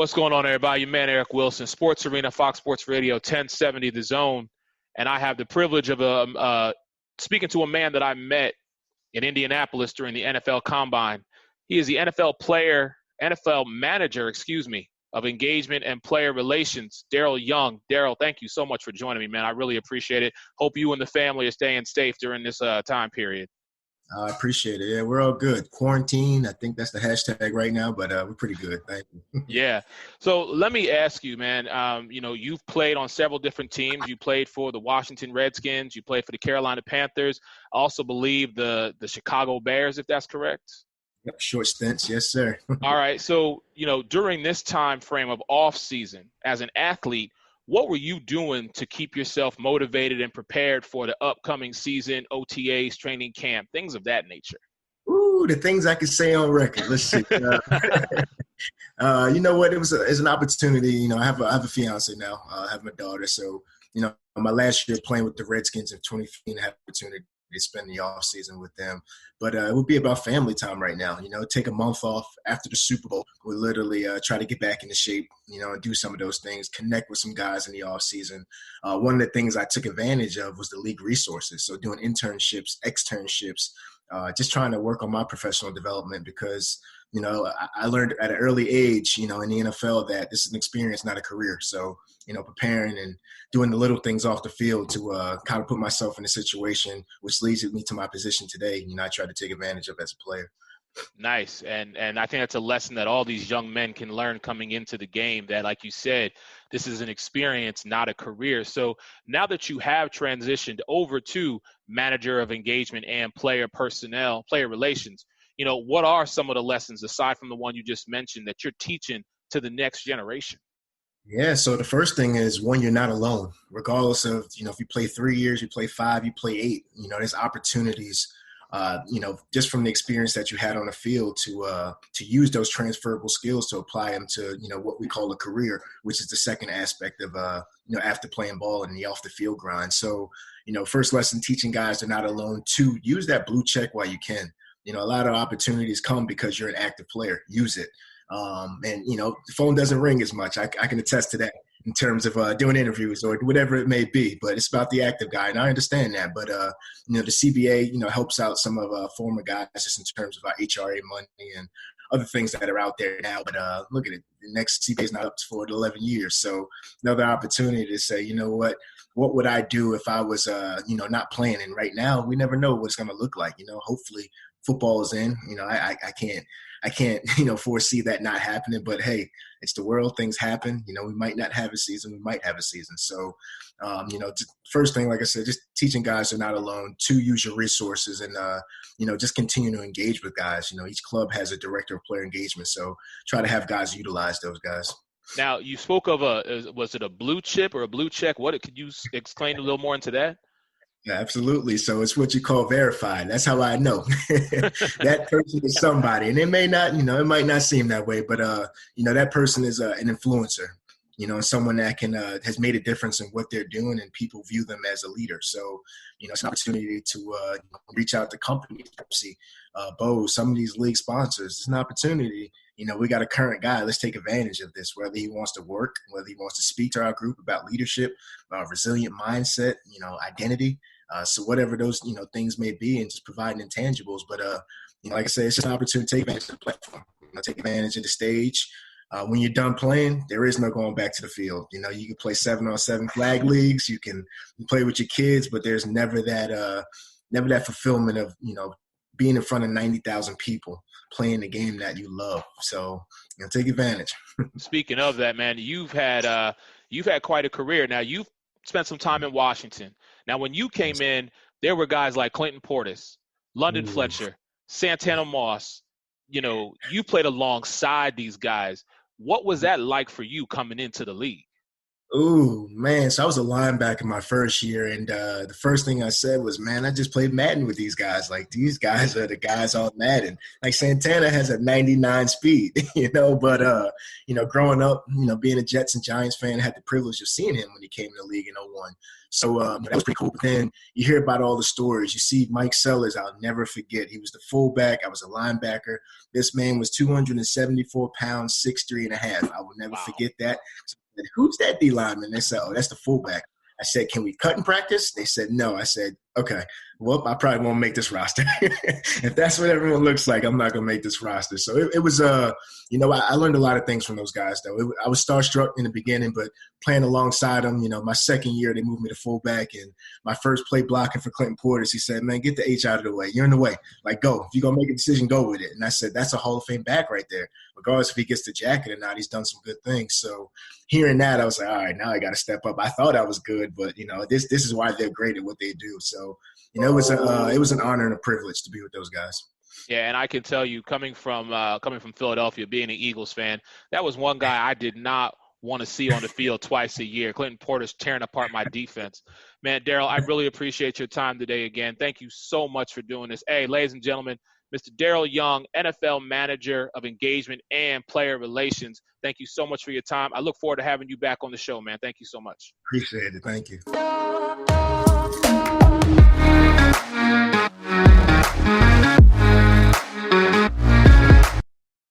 What's going on, everybody? Your man, Eric Wilson, Sports Arena, Fox Sports Radio, 1070 The Zone. And I have the privilege of speaking to a man that I met in Indianapolis during the NFL Combine. He is the NFL manager, of engagement and player relations, Darrel Young. Darrel, thank you so much for joining me, man. I really appreciate it. Hope you and the family are staying safe during this time period. I appreciate it. Yeah, we're all good. Quarantine, I think that's the hashtag right now, but we're pretty good. Thank you. Yeah. So let me ask you, man, you've played on several different teams. You played for the Washington Redskins. You played for the Carolina Panthers. I also believe the Chicago Bears, if that's correct. Yep, short stints. Yes, sir. All right. So, during this time frame of off season as an athlete, what were you doing to keep yourself motivated and prepared for the upcoming season, OTAs, training camp, things of that nature? Ooh, the things I could say on record. Let's see. You know what? It's an opportunity. I have a fiance now. I have my daughter. So, my last year playing with the Redskins in 2015, I had the opportunity to spend the off season with them. But it would be about family time right now. Take a month off after the Super Bowl. We'll literally try to get back into shape, and do some of those things, connect with some guys in the off season. One of the things I took advantage of was the league resources. So doing internships, externships, just trying to work on my professional development because, I learned at an early age, in the NFL that this is an experience, not a career. So, preparing and doing the little things off the field to kind of put myself in a situation which leads me to my position today, I try to take advantage of as a player. Nice. And I think that's a lesson that all these young men can learn coming into the game, that, like you said, this is an experience, not a career. So now that you have transitioned over to manager of engagement and player relations, what are some of the lessons, aside from the one you just mentioned, that you're teaching to the next generation? Yeah, so the first thing is, one, you're not alone. Regardless of, if you play 3 years, you play 5, you play 8, there's opportunities, just from the experience that you had on the field to use those transferable skills to apply them to, what we call a career, which is the second aspect of, after playing ball and the off the field grind. So, first lesson, teaching guys they're not alone. 2, use that blue check while you can. A lot of opportunities come because you're an active player. Use it. And, the phone doesn't ring as much. I can attest to that in terms of doing interviews or whatever it may be. But it's about the active guy, and I understand that. But, the CBA, helps out some of former guys just in terms of our HRA money and other things that are out there now. But look at it. The next CBA is not up for 11 years. So another opportunity to say, what would I do if I was, not playing? And right now, we never know what it's going to look like. Hopefully football is in. I can't, foresee that not happening. But, hey, it's the world. Things happen. We might not have a season. We might have a season. So, first thing, like I said, just teaching guys they're not alone. 2, use your resources and, just continue to engage with guys. Each club has a director of player engagement. So try to have guys utilize those guys. Now, you spoke of was it a blue chip or a blue check? Could you explain a little more into that? Yeah, absolutely. So it's what you call verified. That's how I know that person is somebody. And it may not, it might not seem that way, but, that person is an influencer, someone that can has made a difference in what they're doing, and people view them as a leader. So, it's an opportunity to reach out to companies, Pepsi, Bose, some of these league sponsors. It's an opportunity. We got a current guy. Let's take advantage of this, whether he wants to work, whether he wants to speak to our group about leadership, resilient mindset, identity. So whatever those, things may be, and just providing intangibles. But, like I said, it's just an opportunity to take advantage of the platform, take advantage of the stage. When you're done playing, there is no going back to the field. You can play 7-on-7 flag leagues. You can play with your kids, but there's never that fulfillment of, being in front of 90,000 people playing the game that you love. So, take advantage. Speaking of that, man, you've had quite a career. Now, you've spent some time in Washington. Now, when you came in, there were guys like Clinton Portis, London Fletcher, Santana Moss. You played alongside these guys. What was that like for you coming into the league? Ooh, man. So I was a linebacker my first year, and the first thing I said was, man, I just played Madden with these guys. Like, these guys are the guys on Madden. Like, Santana has a 99 speed, but, growing up, being a Jets and Giants fan, I had the privilege of seeing him when he came in the league in '01. So that was pretty cool. But then you hear about all the stories. You see Mike Sellers, I'll never forget. He was the fullback. I was a linebacker. This man was 274 pounds, 6'3" and a half. I will never Wow. forget that. Who's that D lineman? They said, oh, that's the fullback. I said, can we cut in practice? They said, no. I said, okay, well, I probably won't make this roster. If that's what everyone looks like, I'm not going to make this roster. So it was, I learned a lot of things from those guys, though. I was starstruck in the beginning, but playing alongside them, my second year, they moved me to fullback. And my first play blocking for Clinton Portis, he said, man, get the H out of the way. You're in the way. Like, go. If you're going to make a decision, go with it. And I said, that's a Hall of Fame back right there. Regardless if he gets the jacket or not, he's done some good things. So hearing that, I was like, all right, now I got to step up. I thought I was good, but, this is why they're great at what they do. So, it was an honor and a privilege to be with those guys. Yeah, and I can tell you, coming from Philadelphia, being an Eagles fan, that was one guy I did not want to see on the field twice a year. Clinton Portis tearing apart my defense. Man, Darrel, I really appreciate your time today again. Thank you so much for doing this. Hey, ladies and gentlemen, Mr. Darrel Young, NFL Manager of Engagement and Player Relations. Thank you so much for your time. I look forward to having you back on the show, man. Thank you so much. Appreciate it. Thank you.